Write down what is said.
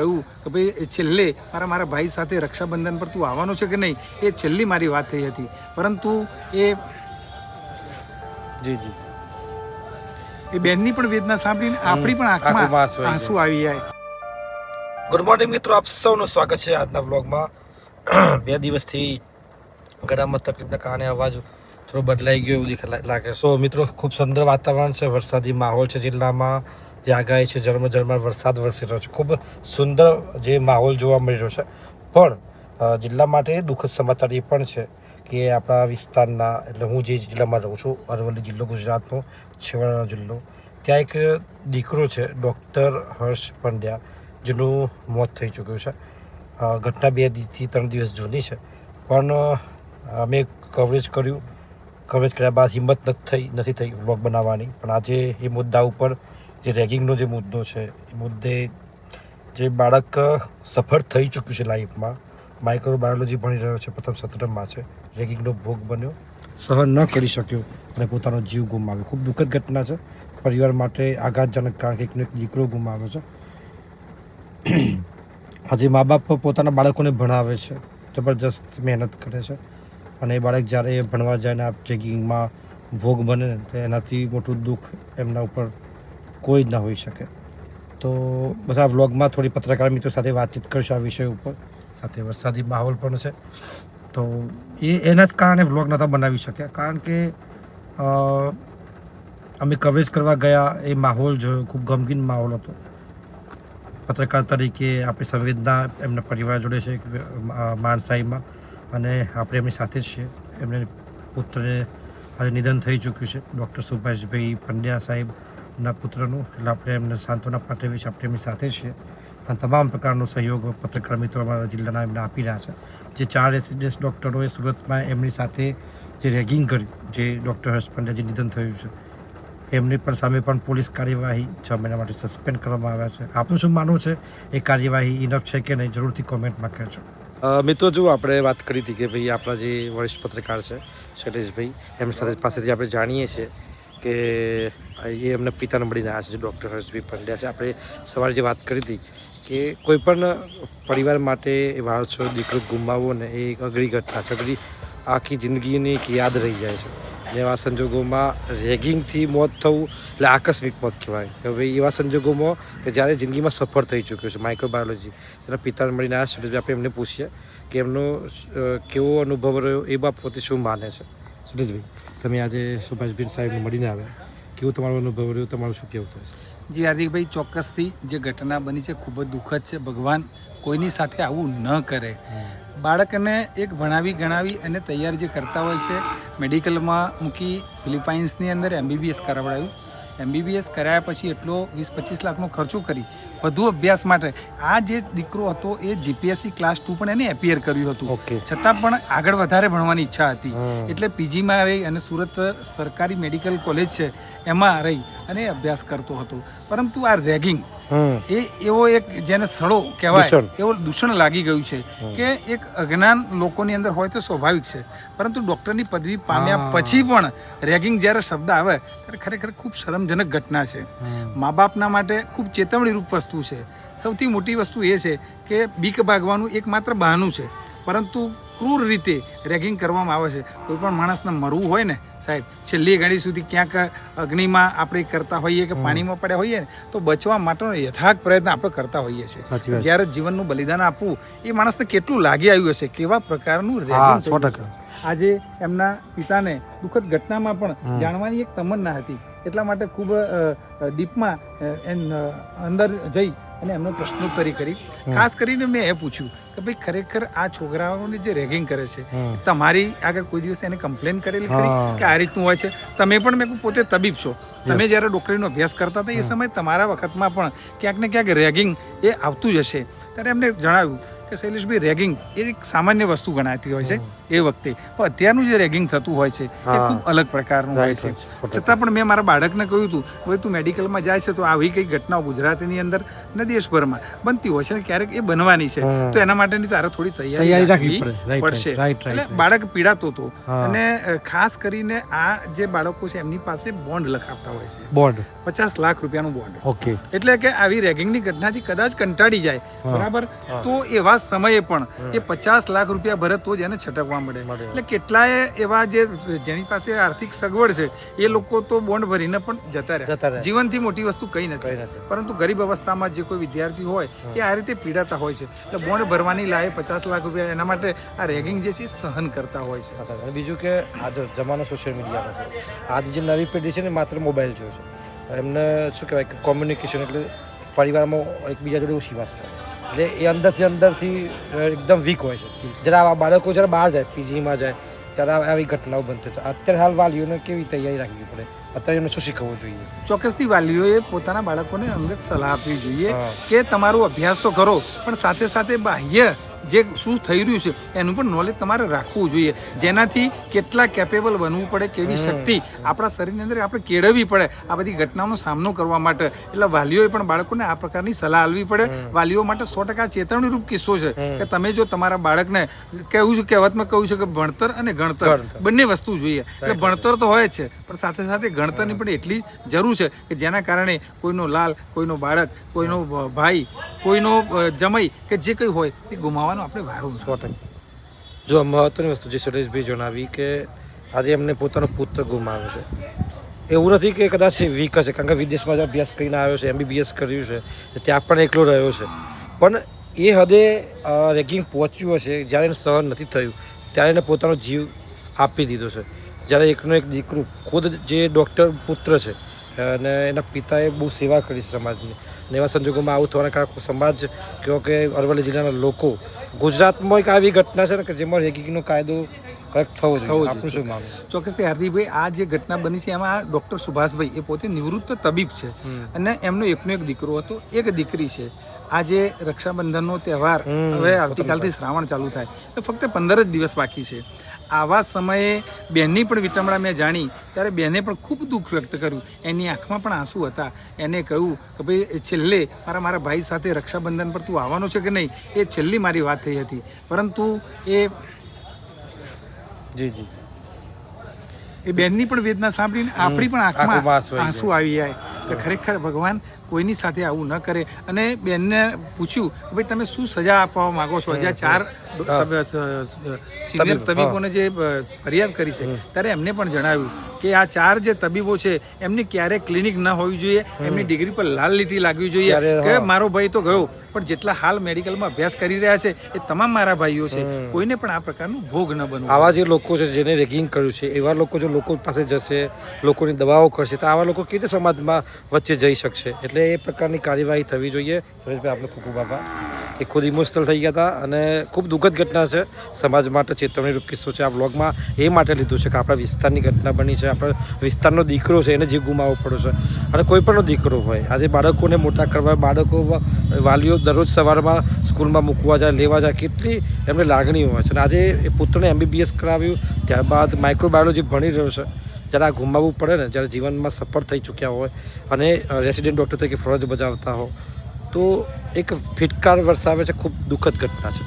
કહ્યું કે ભાઈ એ છેલ્લે મારા ભાઈ સાથે રક્ષાબંધન પર તું આવવાનો છે કે નહીં, એ છેલ્લી મારી વાત થઈ હતી. પરંતુ એ બેનની પણ વેદના સાંભળીને આપણી પણ આંખમાં આંસુ આવી જાય. ગુડ મોર્નિંગ મિત્રો, આપ સૌનું સ્વાગત છે આજના વ્લોગમાં. 2 દિવસથી ગળામાં તકલીફના કારણે અવાજ થોડો બદલાઈ ગયો એવું લાગે. સો મિત્રો, ખૂબ સુંદર વાતાવરણ છે, વરસાદી માહોલ છે જિલ્લામાં. જે આગાહી છે ઝરમર વરસાદ વરસી રહ્યો છે, ખૂબ સુંદર જે માહોલ જોવા મળી રહ્યો છે. પણ જિલ્લા માટે દુઃખદ સમાચાર એ પણ છે કે આપણા વિસ્તારના, એટલે હું જે જિલ્લામાં રહું છું, અરવલ્લી જિલ્લો, ગુજરાતનો છેવાડાનો જિલ્લો, ત્યાં એક દીકરો છે ડૉક્ટર હર્ષ પંડ્યા, જેનું મોત થઈ ચૂક્યું છે. ઘટના 2 થી 3 દિવસ જૂની છે, પણ અમે કવરેજ કર્યા બાદ હિંમત નથી થઈ વ્લોગ બનાવવાની. પણ આજે એ મુદ્દા ઉપર, જે રેગિંગનો જે મુદ્દો છે, એ મુદ્દે જે બાળક સફળ થઈ ચૂક્યું છે લાઈફમાં, માઇક્રોબાયોલોજી ભણી રહ્યો છે, પ્રથમ સત્રમાં છે, રેગિંગનો ભોગ બન્યો, સહન ન કરી શક્યો અને પોતાનો જીવ ગુમાવ્યો. ખૂબ દુઃખદ ઘટના છે પરિવાર માટે, આઘાતજનક, કારણ કે એકનો એક દીકરો ગુમાવ્યો છે. આજે મા બાપ પોતાના બાળકોને ભણાવે છે, જબરજસ્ત મહેનત કરે છે, અને એ બાળક જ્યારે ભણવા જાય ને આ રેગિંગમાં ભોગ બને ને, તો એનાથી મોટું દુઃખ એમના ઉપર કોઈ જ ના હોઈ શકે. તો બધા વ્લોગમાં થોડી પત્રકાર મિત્રો સાથે વાતચીત કરીશું આ વિષય ઉપર. સાથે વરસાદી માહોલ પણ છે, તો એના જ કારણે વ્લોગ નહોતા બનાવી શક્યા, કારણ કે અમે કવરેજ કરવા ગયા, એ માહોલ જોયો, ખૂબ ગમગીન માહોલ હતો. પત્રકાર તરીકે આપણી સંવેદના એમના પરિવાર જોડે છે માનસાઈમાં, અને આપણે એમની સાથે જ છીએ. એમને પુત્રને આજે નિધન થઈ ચૂક્યું છે, ડૉક્ટર સુભાષભાઈ પંડ્યા સાહેબના પુત્રનું. એટલે આપણે એમને સાંત્વના પાઠવીએ છીએ, આપણે એમની સાથે જ છીએ. અને તમામ પ્રકારનો સહયોગ પત્રકાર મિત્રો અમારા જિલ્લાના એમને આપી રહ્યા છે. જે 4 રેસિડેન્સ ડૉક્ટરોએ સુરતમાં એમની સાથે જે રેગિંગ કરી, જે ડૉક્ટર હર્ષ પંડ્યા જે નિધન થયું છે, એમની પણ સામે પણ પોલીસ કાર્યવાહી 6 મહિના માટે સસ્પેન્ડ કરવામાં આવ્યા છે. આપનું શું માનવું છે, એ કાર્યવાહી ઇનફ છે કે નહીં, જરૂરથી કોમેન્ટમાં કહેજો. મિત્રો, જો આપણે વાત કરી હતી કે ભાઈ આપણા જે વરિષ્ઠ પત્રકાર છે શૈલેષભાઈ, એમની પાસેથી આપણે જાણીએ છીએ કે એ એમના પિતાને મળીને આવ્યા છે, જે ડૉક્ટર હર્ષભાઈ પંડ્યા છે. આપણે સવારે જે વાત કરી હતી કે કોઈ પણ પરિવાર માટે વારસો દીકરો ગુમાવવો ને, એ એક અઘરી ઘટના છે, બધી આખી જિંદગીની એક યાદ રહી જાય છે. એવા સંજોગોમાં રેગિંગથી મોત થવું એટલે આકસ્મિક મોત કહેવાય. કે ભાઈ એવા સંજોગોમાં કે જ્યારે જિંદગીમાં સફળ થઈ ચૂક્યો છે, માઇક્રોબાયોલોજી, તેના પિતાને મળીને આ શૈલેષભાઈ, આપણે એમને પૂછીએ કે એમનો કેવો અનુભવ રહ્યો, એ બાબતે શું માને છે. શૈલેષભાઈ, તમે આજે સુભાષભાઈ સાહેબને મળીને આવ્યા, કેવો તમારો અનુભવ રહ્યો, તમારું શું કહેવું થશે? જી હાર્દિકભાઈ, ચોક્કસથી જે ઘટના બની છે ખૂબ જ દુઃખદ છે. ભગવાન કોઈની સાથે આવું ન કરે. બાળકને એક ભણાવી ગણાવી અને તૈયાર જે કરતા હોય છે, મેડિકલમાં મૂકી ફિલિપાઇન્સની અંદર MBBS કરાવડાવ્યું. MBBS કરાયા પછી એટલો 20-25 લાખનો ખર્ચો કરી વધુ અભ્યાસ માટે. આ જે દીકરો હતો એ GPSC ક્લાસ 2 પણ એને એપિયર કર્યું હતું, છતાં પણ આગળ વધારે ભણવાની ઈચ્છા હતી. એટલે PGમાં રહી અને સુરત સરકારી મેડિકલ કોલેજ છે એમાં રહી અને અભ્યાસ કરતો હતો. પરંતુ આ રેગિંગ એ એવો એક જેને સડો કહેવાય, એવો દૂષણ લાગી ગયું છે કે એક અજ્ઞાન લોકોની અંદર હોય તો સ્વાભાવિક છે, પરંતુ ડૉક્ટરની પદવી પામ્યા પછી પણ રેગિંગ જ્યારે શબ્દ આવે ત્યારે ખરેખર ખૂબ શરમજનક ઘટના છે. મા બાપના માટે ખૂબ ચેતવણીરૂપ વસ્તુ છે. સૌથી મોટી વસ્તુ એ છે કે બીક ભાગવાનું એકમાત્ર બહાનું છે, પરંતુ ક્રૂર રીતે રેગિંગ કરવામાં આવે છે. કોઈ પણ માણસને મરવું હોય ને સાહેબ, છેલ્લી ઘડી સુધી ક્યાંક અગ્નિમાં આપણે કરતા હોઈએ કે પાણીમાં પડ્યા હોઈએ ને, તો બચવા માટેનો યથાર્થ પ્રયત્ન આપણે કરતા હોઈએ છીએ. જ્યારે જીવનનું બલિદાન આપવું એ માણસને કેટલું લાગી આવ્યું હશે, કેવા પ્રકારનું રેગિંગ. આજે એમના પિતાને દુઃખદ ઘટનામાં પણ જાણવાની એક તમન્ના હતી, એટલા માટે ખૂબ ડીપમાં અંદર જઈ અને એમનો પ્રશ્નોત્તરી કરી. ખાસ કરીને મેં એ પૂછ્યું કે ભાઈ ખરેખર આ છોકરાઓને જે રેગિંગ કરે છે, તમારી આગળ કોઈ દિવસ એને કમ્પ્લેન કરેલી ખરી કે આ રીતનું હોય છે? તમે પણ, મેં પોતે તબીબ છો, તમે જ્યારે ડૉક્ટરીનો અભ્યાસ કરતા હતા એ સમયે તમારા વખતમાં પણ ક્યાંક ને ક્યાંક રેગિંગ એ આવતું જ હશે. ત્યારે એમને જણાવ્યું કે શૈલેષભાઈ રેગિંગ એ એક સામાન્ય વસ્તુ ગણાતી હોય છે એ વખતે, પણ અત્યારનું જે રેગિંગ થતું હોય છે એ ખૂબ અલગ પ્રકારનું હોય છે. છતાં પણ મેં મારા બાળકને કહ્યું હતું હવે તું મેડિકલમાં જાય છે તો આવી કઈ ઘટનાઓ ગુજરાતની અંદર અને દેશભરમાં બનતી હોય છે ને ક્યારેક એ બનવાની છે, તો એના માટેની તારે થોડી તૈયારી રાખવી પડશે. એટલે બાળક પીડાતો હતો અને ખાસ કરીને આ જે બાળકો છે એમની પાસે બોન્ડ લખાવતા હોય છે, બોન્ડ 50 લાખ રૂપિયાનું બોન્ડ. ઓકે. એટલે કે આવી રેગિંગની ઘટનાથી કદાચ કંટાળી જાય બરાબર, તો એવા સમયે પણ એ 50 લાખ રૂપિયા ભરે તો જ એને છટકવા મળે. એટલે કેટલાય એવા જેની પાસે આર્થિક સગવડ છે એ લોકો તો બોન્ડ ભરીને પણ જતા રહ્યા. જીવનથી મોટી વસ્તુ કઈ નથી, પરંતુ ગરીબ અવસ્થામાં જે કોઈ વિદ્યાર્થી હોય એ આ રીતે પીડાતા હોય છે. એટલે બોન્ડ ભરવાની લાયે 50 લાખ રૂપિયા એના માટે આ રેગિંગ જે છે એ સહન કરતા હોય છે. અને બીજું કે આજે જમાનો સોશિયલ મીડિયાનો છે. આજે જે નવી પેઢી છે ને માત્ર મોબાઈલ જોયો છે. એમને શું કહેવાય કે કોમ્યુનિકેશન એટલે પરિવારમાં એકબીજા જોડે ઓછી વાત થાય, એટલે એ અંદરથી એકદમ વીક હોય છે. જ્યારે આ બાળકો જ્યારે બહાર જાય, પીજીમાં જાય, ત્યારે આવી ઘટનાઓ બનતી છે. અત્યારે હાલ વાલીઓને કેવી તૈયારી રાખવી પડે, અત્યારે એમને શું શીખવવું જોઈએ? ચોક્કસથી વાલીઓએ પોતાના બાળકોને અંગત સલાહ આપવી જોઈએ કે તમારો અભ્યાસ તો કરો, પણ સાથે સાથે બાહ્ય જે શું થઈ રહ્યું છે એનું પણ નોલેજ તમારે રાખવું જોઈએ, જેનાથી કેટલા કેપેબલ બનવું પડે, કેવી શક્તિ આપણા શરીરની અંદર આપણે કેળવવી પડે આ બધી ઘટનાઓનો સામનો કરવા માટે. એટલે વાલીઓએ પણ બાળકોને આ પ્રકારની સલાહ આપવી પડે. વાલીઓ માટે 100% ચેતવણીરૂપ કિસ્સો છે કે તમે જો તમારા બાળકને કહેવતમાં કહ્યું છે કે ભણતર અને ગણતર બંને વસ્તુ જોઈએ. એટલે ભણતર તો હોય જ છે, પણ સાથે સાથે ગણતરની પણ એટલી જરૂર છે કે જેના કારણે કોઈનો લાલ, કોઈનો બાળક, કોઈનો ભાઈ, કોઈનો જમાઈ કે જે કંઈ હોય એ ગુમાવવાનો આપણે વારો. 100%. જો મહત્વની વસ્તુ જે સુરેશભાઈ જણાવી કે આજે એમને પોતાનો પુત્ર ગુમાવ્યો છે, એવું નથી કે કદાચ વીક હશે, કારણ કે વિદેશમાં અભ્યાસ કરીને આવ્યો છે, MBBS કર્યું છે, ત્યાં પણ એકલો રહ્યો છે, પણ એ હદે રેગિંગ પહોંચ્યું હશે જ્યારે એને સહન નથી થયું ત્યારે એને પોતાનો જીવ આપી દીધો છે. જ્યારે એકનો એક દીકરો ખુદ જે ડૉક્ટર પુત્ર છે અને એના પિતાએ બહુ સેવા કરી છે સમાજની, અને એવા સંજોગોમાં આવું થવાના કારણે સમાજ કહો કે અરવલ્લી જિલ્લાના લોકો, ગુજરાતમાં એક આવી ઘટના છે ને કે જેમાં રેગિંગનો કાયદો કરેક્ટ થવો જોઈએ. આપણું શું માનવું? ચોક્કસથી હાર્દિકભાઈ, આ જે ઘટના બની છે એમાં ડૉક્ટર સુભાષભાઈ એ પોતે નિવૃત્ત તબીબ છે અને એમનો એકનો એક દીકરો હતો, એક દીકરી છે. આજે રક્ષાબંધનનો તહેવાર હવે આવતીકાલથી શ્રાવણ ચાલુ થાય, તો ફક્ત 15 જ દિવસ બાકી છે. આવા સમયે બહેનની પણ વિટમણા મેં જાણી ત્યારે બહેને પણ ખૂબ દુઃખ વ્યક્ત કર્યું. એની આંખમાં પણ આંસુ હતા. એને કહ્યું કે ભાઈ છેલ્લે મારા ભાઈ સાથે રક્ષાબંધન પર તું આવવાનો છે કે નહીં, એ છેલ્લી મારી વાત થઈ હતી. પરંતુ એ બેનની પણ વેદના સાંભળીને આપણી પણ આંખમાં આંસુ આવી જાય કે ખરેખર ભગવાન કોઈની સાથે આવું ન કરે. અને બેનને પૂછ્યું કે ભાઈ તમે શું સજા આપવા માંગો છો? જ્યાં 4 સિનિયર તબીબોને જે ફરિયાદ કરી છે ત્યારે એમને પણ જણાવ્યું કે આ 4 જે તબીબો છે એમની ક્યારેય ક્લિનિક ન હોવી જોઈએ, એમની ડિગ્રી પર લાલ લીટી લાગવી જોઈએ કે મારો ભાઈ તો ગયો, પણ જેટલા હાલ મેડિકલમાં અભ્યાસ કરી રહ્યા છે એ તમામ મારા ભાઈઓ છે, કોઈને પણ આ પ્રકારનું ભોગ ન બનવું. આવા જે લોકો છે જેને રેગિંગ કર્યું છે એવા લોકો જો લોકો પાસે જશે, લોકોની દવાઓ કરશે, તો આવા લોકો કેવી રીતે સમાજમાં વચ્ચે જઈ શકશે? એટલે એ પ્રકારની કાર્યવાહી થવી જોઈએ. સુરેશભાઈ, આપનો ખૂબ ખૂબ આભાર. એ ખુદ ઇમોશનલ થઈ ગયા હતા અને ખૂબ દુઃખદ ઘટના છે, સમાજ માટે ચેતવણીરૂપ કિસ્સો છે. આ વ્લોગમાં એ માટે લીધું છે કે આપણા વિસ્તારની ઘટના બની છે, આપણા વિસ્તારનો દીકરો છે એને જીવ ગુમાવવો પડ્યો છે, અને કોઈ પણનો દીકરો હોય. આજે બાળકોને મોટા કરવા, બાળકો વાલીઓ દરરોજ સવારમાં સ્કૂલમાં મૂકવા જાય, લેવા જાય, કેટલી એમને લાગણી હોય છે. અને આજે એ પુત્રને MBBS કરાવ્યું, ત્યારબાદ માઇક્રોબાયોલોજી ભણી રહ્યો છે. જ્યારે આ ગુમાવવું પડે ને, જ્યારે જીવનમાં સફળ થઈ ચૂક્યા હોય અને રેસિડેન્ટ ડૉક્ટર તરીકે ફરજ બજાવતા હો, તો એક ફિટકાર વરસાવે છે. ખૂબ દુઃખદ ઘટના છે.